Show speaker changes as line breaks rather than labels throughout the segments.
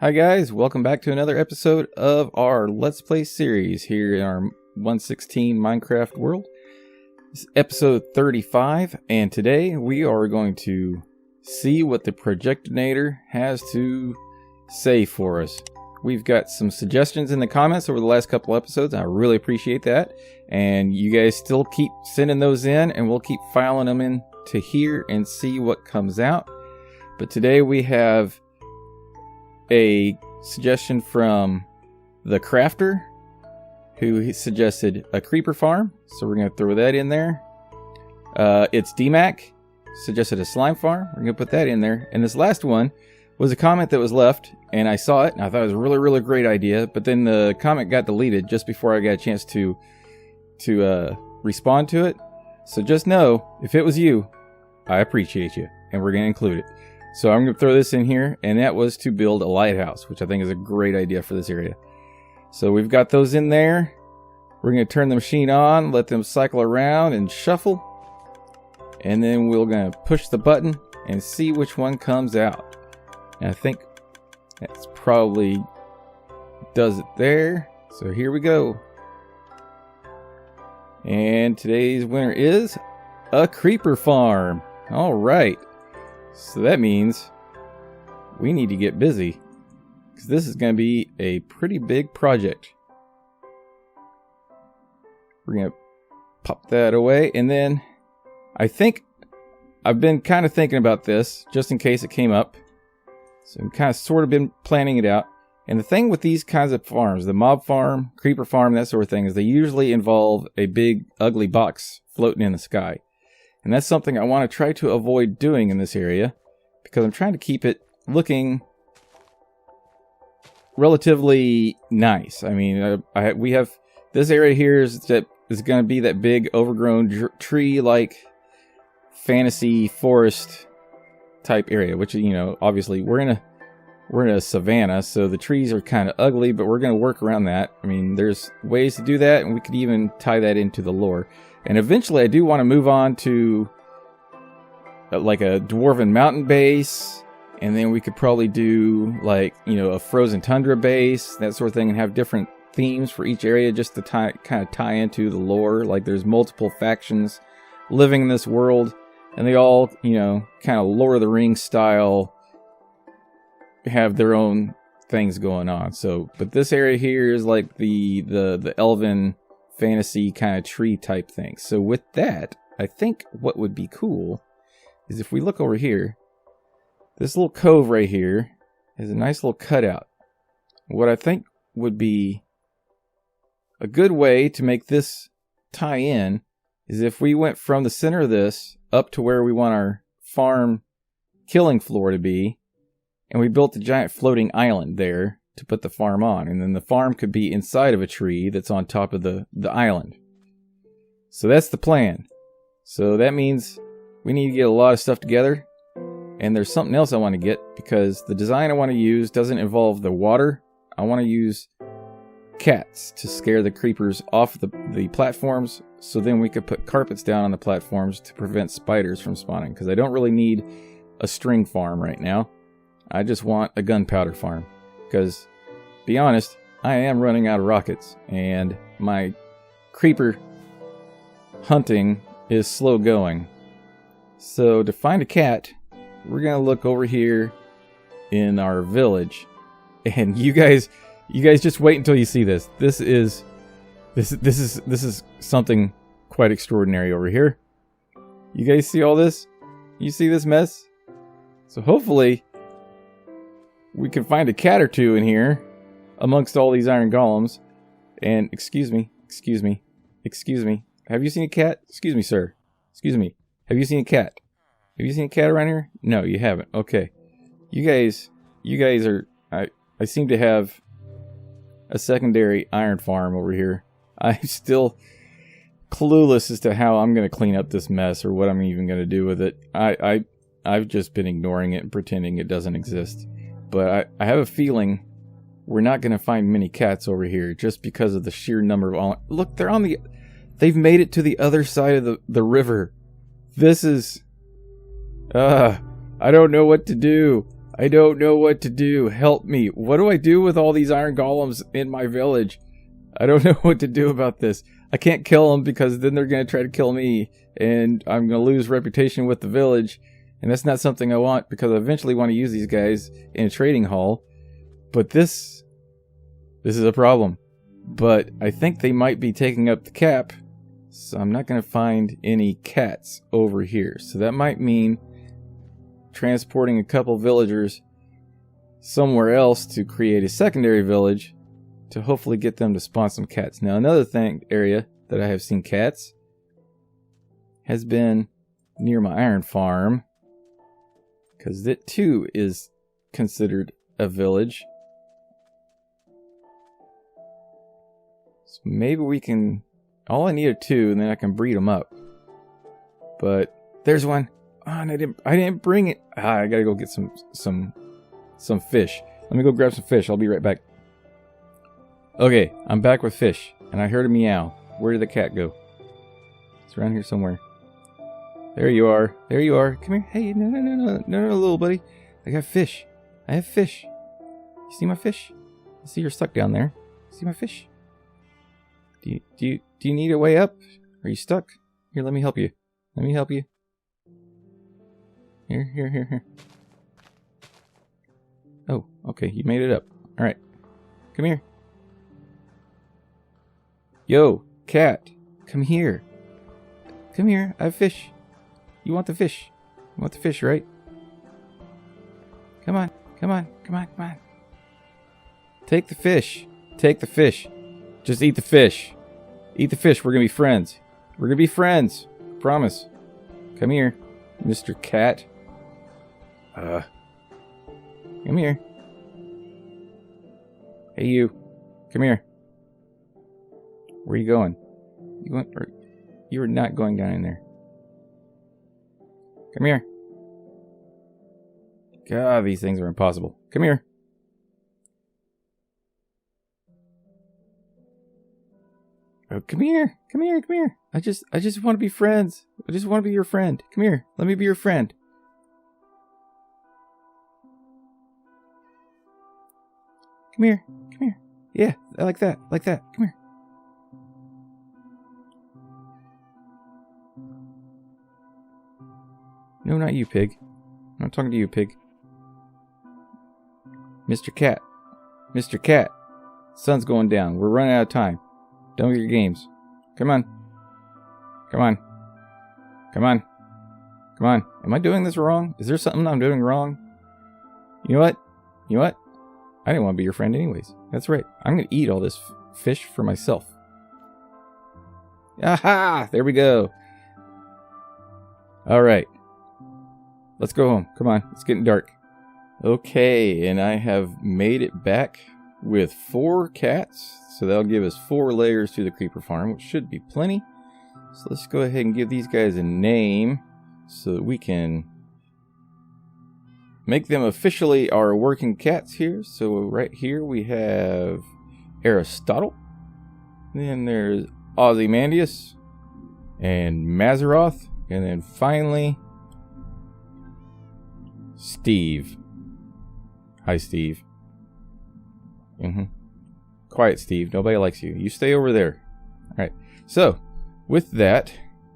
Hi guys, welcome back to another episode of our Let's Play series here in our 1.16 Minecraft world. This is episode 35, and today we are going to see what the Projectinator has to say for us. We've got some suggestions in the comments over the last couple episodes. I really appreciate that, and you guys still keep sending those in, and we'll keep filing them in to here and see what comes out. But today we have a suggestion from the Crafter, who suggested a creeper farm, so we're going to throw that in there. It's DMAC suggested a slime farm. We're going to put that in there. And this last one was a comment that was left, and I saw it, and I thought it was a really great idea, but then the comment got deleted just before I got a chance to respond to it. So just know, if it was you, I appreciate you, and we're going to include it. So I'm going to throw this in here, and that was to build a lighthouse, which I think is a great idea for this area. So we've got those in there. We're going to turn the machine on, let them cycle around and shuffle. And then we're going to push the button and see which one comes out. And I think that's probably does it there. So here we go. And today's winner is a creeper farm. All right. So that means we need to get busy, because this is going to be a pretty big project. We're going to pop that away, and then I think I've been kind of thinking about this just in case it came up. So I've kind of sort of been planning it out. And the thing with these kinds of farms, the mob farm, creeper farm, that sort of thing, is they usually involve a big ugly box floating in the sky. And that's something I want to try to avoid doing in this area, because I'm trying to keep it looking relatively nice. I mean, we have this area here is going to be that big overgrown tree-like fantasy forest type area, which, you know, obviously we're in a savanna, so the trees are kind of ugly, but we're going to work around that. I mean, there's ways to do that, and we could even tie that into the lore. And eventually I do want to move on to like a dwarven mountain base, and then we could probably do like, you know, a frozen tundra base, that sort of thing, and have different themes for each area just to kind of tie into the lore. Like there's multiple factions living in this world, and they all, you know, kind of Lord of the Rings style have their own things going on. So, but this area here is like the elven fantasy kind of tree type thing. So with that, I think what would be cool is if we look over here, this little cove right here is a nice little cutout. What I think would be a good way to make this tie in is if we went from the center of this up to where we want our farm killing floor to be, and we built a giant floating island there to put the farm on, and then the farm could be inside of a tree that's on top of the island. So that's the plan. So that means we need to get a lot of stuff together, and there's something else I want to get, because the design I want to use doesn't involve the water. I want to use cats to scare the creepers off the platforms, so then we could put carpets down on the platforms to prevent spiders from spawning, because I don't really need a string farm right now. I just want a gunpowder farm. Because, be honest, I am running out of rockets, and my creeper hunting is slow going. So to find a cat, we're gonna look over here in our village, and you guys just wait until you see this. This is something quite extraordinary over here. You guys see all this? You see this mess? So hopefully we can find a cat or two in here amongst all these iron golems. And excuse me. Have you seen a cat? Excuse me, sir. Excuse me. Have you seen a cat? Have you seen a cat around here? No, you haven't. Okay. You guys are, I seem to have a secondary iron farm over here. I'm still clueless as to how I'm going to clean up this mess, or what I'm even going to do with it. I've just been ignoring it and pretending it doesn't exist. But I have a feeling we're not going to find many cats over here, just because of the sheer number of all. Look, they've made it to the other side of the river. This is, I don't know what to do. I don't know what to do. Help me. What do I do with all these iron golems in my village? I don't know what to do about this. I can't kill them because then they're going to try to kill me. And I'm going to lose reputation with the village. And that's not something I want because I eventually want to use these guys in a trading hall. But this is a problem. But I think they might be taking up the cap. So I'm not going to find any cats over here. So that might mean transporting a couple villagers somewhere else to create a secondary village to hopefully get them to spawn some cats. Now another area that I have seen cats has been near my iron farm, because it too is considered a village. So maybe we can, all I need are 2 and then I can breed them up. But there's one. Oh, and I didn't bring it. I gotta go get some fish. Let me go grab some fish. I'll be right back. Okay, I'm back with fish, and I heard a meow. Where did the cat go? It's around here somewhere. There you are. There you are. Come here. Hey, no, little buddy. I got fish. I have fish. You see my fish? I see you're stuck down there. See my fish? Do you need a way up? Are you stuck? Here, let me help you. Let me help you. Here. Oh, okay, you made it up. Alright. Come here. Yo, cat. Come here. Come here, I have fish. You want the fish? You want the fish, right? Come on. Take the fish. Take the fish. Just eat the fish. Eat the fish, we're gonna be friends. We're gonna be friends. Promise. Come here, Mr. Cat. Come here. Hey, you. Come here. Where are you going? You're not going down in there. Come here. God, these things are impossible. Come here. Oh, come here. I just want to be friends. I just want to be your friend. Come here. Let me be your friend. Come here. Yeah, I like that. Come here. No, not you, pig. I'm not talking to you, pig. Mr. Cat. Sun's going down. We're running out of time. Done with your games. Come on. Am I doing this wrong? Is there something I'm doing wrong? You know what? I didn't want to be your friend anyways. That's right. I'm going to eat all this fish for myself. Aha! There we go. Alright. Let's go home. Come on. It's getting dark. Okay, and I have made it back with 4 cats. So that'll give us 4 layers to the creeper farm, which should be plenty. So let's go ahead and give these guys a name so that we can make them officially our working cats here. So right here we have Aristotle. Then there's Ozymandias and Mazeroth. And then finally, Steve. Hi, Steve. Quiet, Steve. Nobody likes you. You stay over there. Alright. So, with that,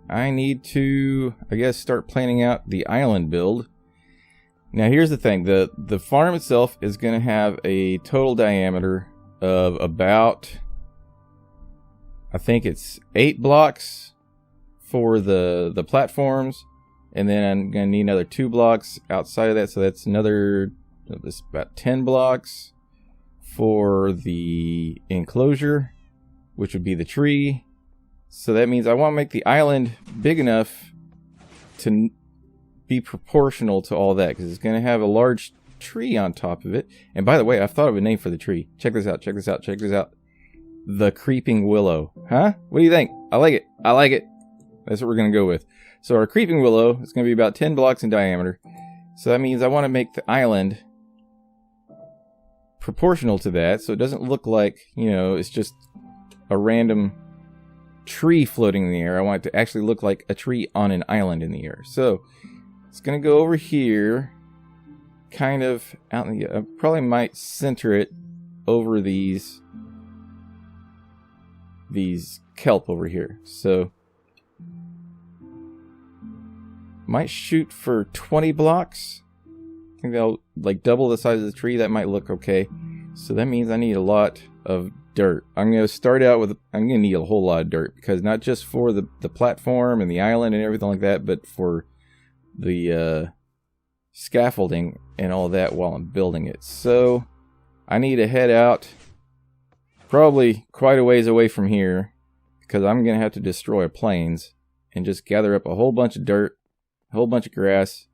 I need to, I guess, start planning out the island build. Now, here's the thing. The farm itself is going to have a total diameter of about, I think it's 8 blocks for the platforms. And then I'm going to need another 2 blocks outside of that. So that's another, this about 10 blocks for the enclosure, which would be the tree. So that means I want to make the island big enough to be proportional to all that, because it's going to have a large tree on top of it. And by the way, I've thought of a name for the tree. Check this out. The creeping willow. Huh? What do you think? I like it. That's what we're going to go with. So our creeping willow is going to be about 10 blocks in diameter. So that means I want to make the island proportional to that, so it doesn't look like, it's just a random tree floating in the air. I want it to actually look like a tree on an island in the air. So it's going to go over here kind of out in the... I probably might center it over these kelp over here. So might shoot for 20 blocks. I think they'll like double the size of the tree. That might look okay. So that means I need a lot of dirt. I'm going to start out with... I'm going to need a whole lot of dirt, because not just for the platform and the island and everything like that, but for the scaffolding and all that while I'm building it. So I need to head out probably quite a ways away from here, because I'm going to have to destroy plains and just gather up a whole bunch of dirt, a whole bunch of grass.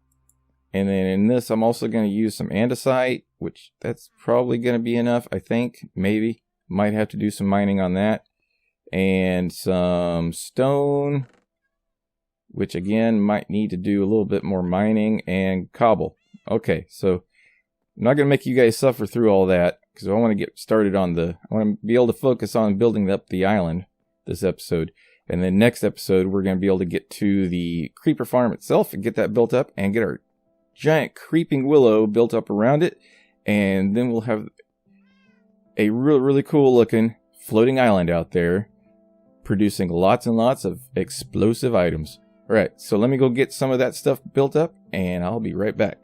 And then in this, I'm also going to use some andesite, which that's probably going to be enough, I think. Maybe. Might have to do some mining on that. And some stone, which again, might need to do a little bit more mining, and cobble. Okay, so I'm not going to make you guys suffer through all that, because I want to get started on I want to be able to focus on building up the island this episode. And then next episode, we're going to be able to get to the creeper farm itself and get that built up and get our giant creeping willow built up around it. And then we'll have a really cool looking floating island out there, producing lots and lots of explosive items. Alright, so let me go get some of that stuff built up, and I'll be right back.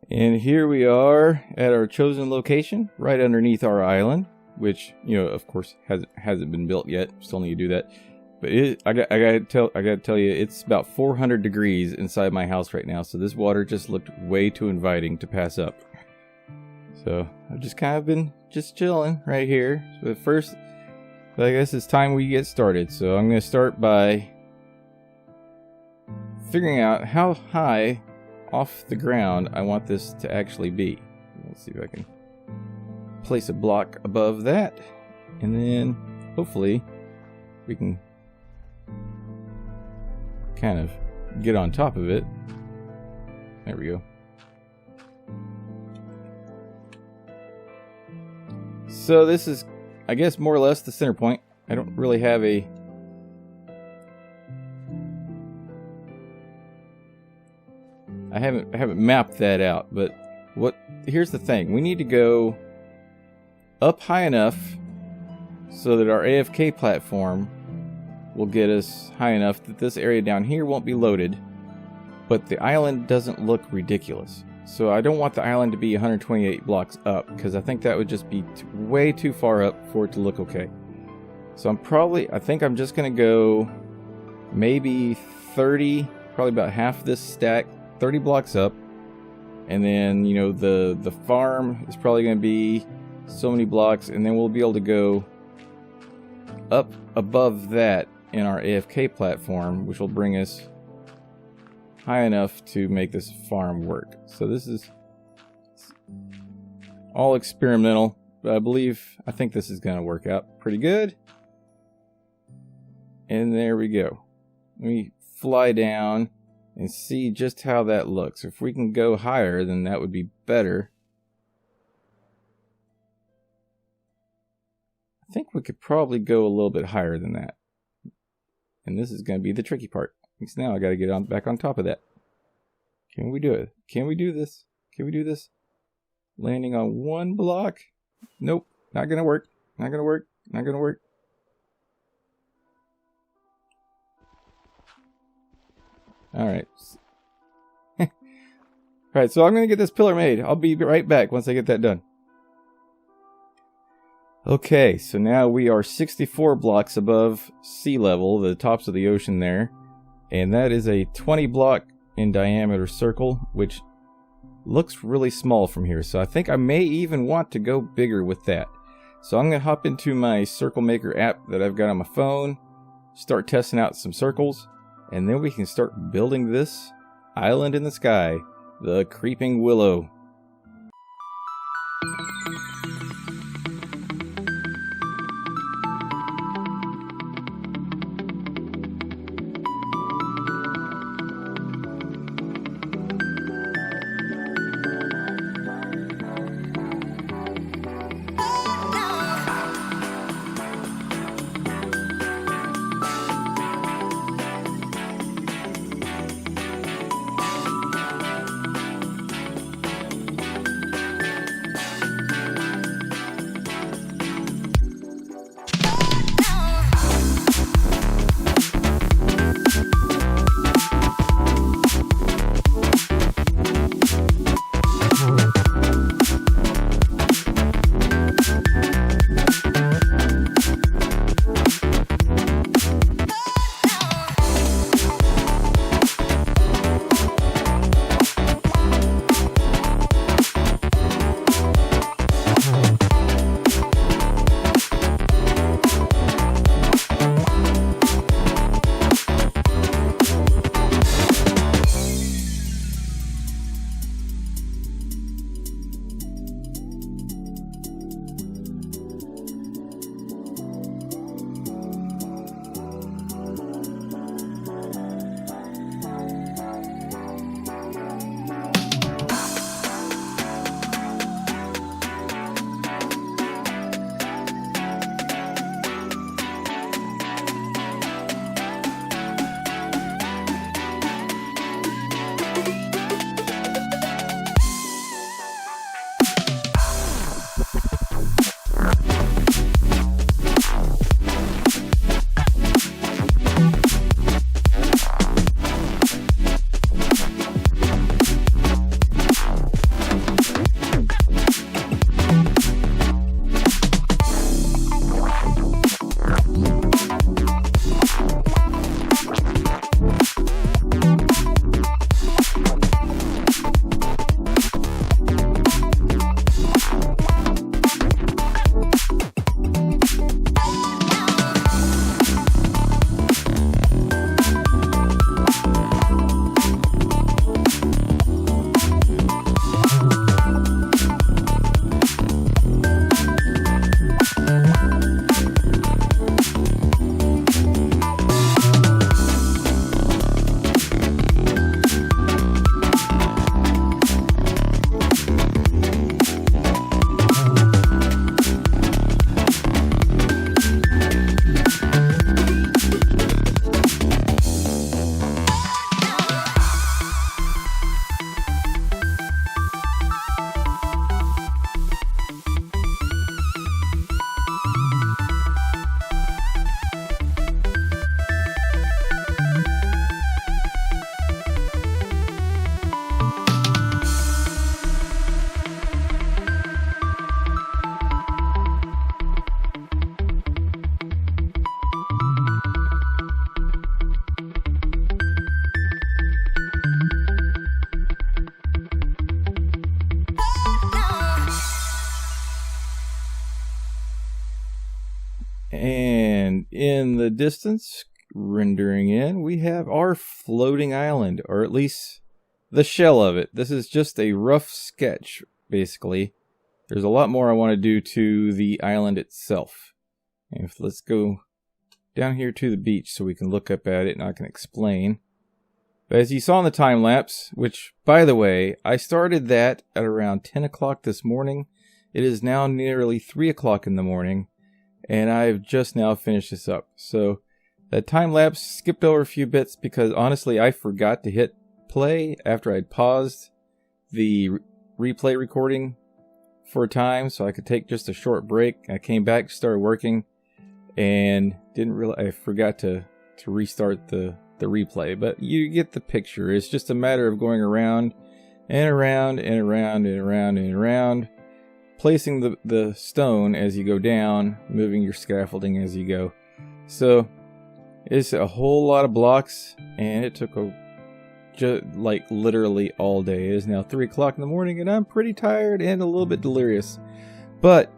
And here we are at our chosen location, right underneath our island, which, you know, of course, hasn't been built yet. Still need to do that. But I gotta tell you, it's about 400 degrees inside my house right now, so this water just looked way too inviting to pass up. So I've just kind of been just chilling right here. So first, I guess it's time we get started. So I'm gonna start by figuring out how high off the ground I want this to actually be. Let's see if I can place a block above that, and then hopefully we can kind of get on top of it. There we go. So this is, I guess, more or less the center point. I don't really have a... I haven't mapped that out, but here's the thing. We need to go up high enough so that our AFK platform will get us high enough that this area down here won't be loaded, but the island doesn't look ridiculous. So I don't want the island to be 128 blocks up, because I think that would just be way too far up for it to look okay. So I think I'm just going to go maybe 30, probably about half this stack, 30 blocks up. And then, you know, the farm is probably going to be so many blocks, and then we'll be able to go up above that in our AFK platform, which will bring us high enough to make this farm work. So this is all experimental, but I think this is going to work out pretty good. And there we go. Let me fly down and see just how that looks. If we can go higher, then that would be better. I think we could probably go a little bit higher than that. And this is going to be the tricky part. Because now I got to get back on top of that. Can we do it? Can we do this? Can we do this? Landing on one block? Nope. Not going to work. Not going to work. Not going to work. Alright. Alright, so I'm going to get this pillar made. I'll be right back once I get that done. Okay, so now we are 64 blocks above sea level, the tops of the ocean there. And that is a 20 block in diameter circle, which looks really small from here. So I think I may even want to go bigger with that. So I'm going to hop into my Circle Maker app that I've got on my phone, start testing out some circles, and then we can start building this island in the sky, the Creeping Willow. And in the distance, rendering in, we have our floating island, or at least the shell of it. This is just a rough sketch, basically. There's a lot more I want to do to the island itself. And let's go down here to the beach so we can look up at it and I can explain. But as you saw in the time lapse, which, by the way, I started that at around 10 o'clock this morning. It is now nearly 3 o'clock in the morning, and I've just now finished this up. So that time lapse skipped over a few bits because honestly I forgot to hit play after I'd paused the replay recording for a time so I could take just a short break. I came back, started working, and didn't realize I forgot to restart the replay. But you get the picture. It's just a matter of going around and around and around and around and around, placing the stone as you go down, moving your scaffolding as you go. So it's a whole lot of blocks, and it took like literally all day. It is now 3 o'clock in the morning, and I'm pretty tired and a little bit delirious. But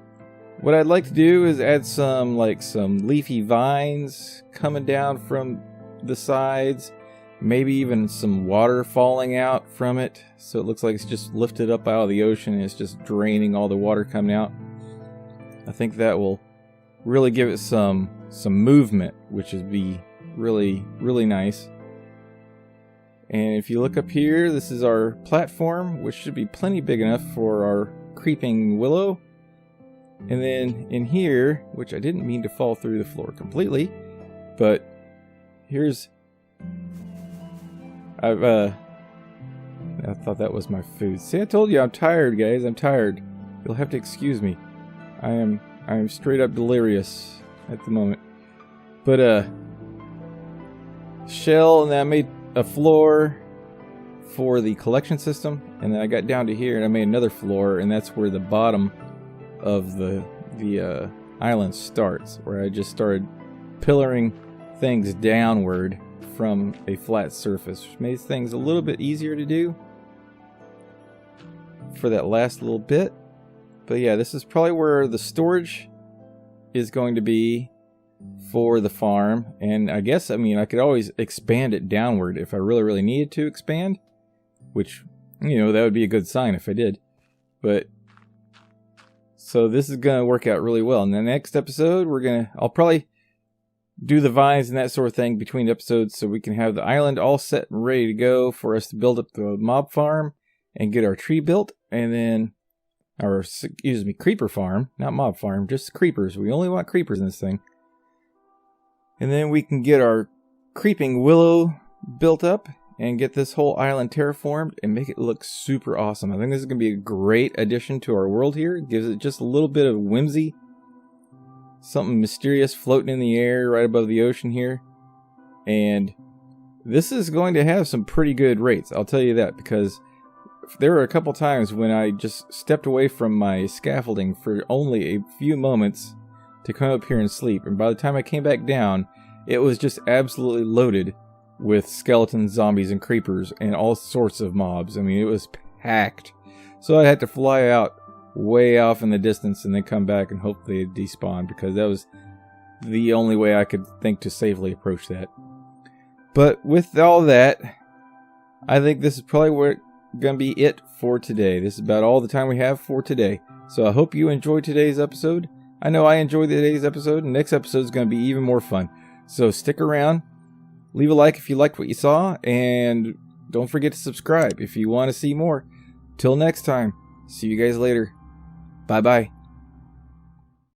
what I'd like to do is add some leafy vines coming down from the sides, maybe even some water falling out from it, so it looks like it's just lifted up out of the ocean and it's just draining all the water coming out. I think that will really give it some movement, which would be really, really nice. And if you look up here, this is our platform, which should be plenty big enough for our creeping willow. And then in here, which I didn't mean to fall through the floor completely, but here's... I thought that was my food. See, I told you I'm tired, guys. I'm tired. You'll have to excuse me. I am straight up delirious at the moment. But shell, and then I made a floor for the collection system, and then I got down to here and I made another floor, and that's where the bottom of the island starts, where I just started pillaring things downward from a flat surface, which made things a little bit easier to do for that last little bit. But yeah, this is probably where the storage is going to be for the farm. And I guess, I mean, I could always expand it downward if I really, really needed to expand, which, you know, that would be a good sign if I did. But so this is going to work out really well. In the next episode, I'll probably do the vines and that sort of thing between episodes so we can have the island all set and ready to go for us to build up the mob farm and get our tree built. And then, or excuse me, creeper farm, not mob farm, just creepers. We only want creepers in this thing. And then we can get our creeping willow built up and get this whole island terraformed and make it look super awesome. I think this is going to be a great addition to our world here. It gives it just a little bit of whimsy. Something mysterious floating in the air right above the ocean here. And this is going to have some pretty good rates, I'll tell you that, because there were a couple times when I just stepped away from my scaffolding for only a few moments to come up here and sleep. And by the time I came back down, it was just absolutely loaded with skeletons, zombies, and creepers, and all sorts of mobs. I mean, it was packed. So I had to fly out way off in the distance and then come back and hope they despawn, because that was the only way I could think to safely approach that. But with all that, I think this is probably going to be it for today. This is about all the time we have for today. So I hope you enjoyed today's episode. I know I enjoyed today's episode, and next episode is going to be even more fun. So stick around, leave a like if you liked what you saw, and don't forget to subscribe if you want to see more. Till next time, see you guys later. Bye-bye.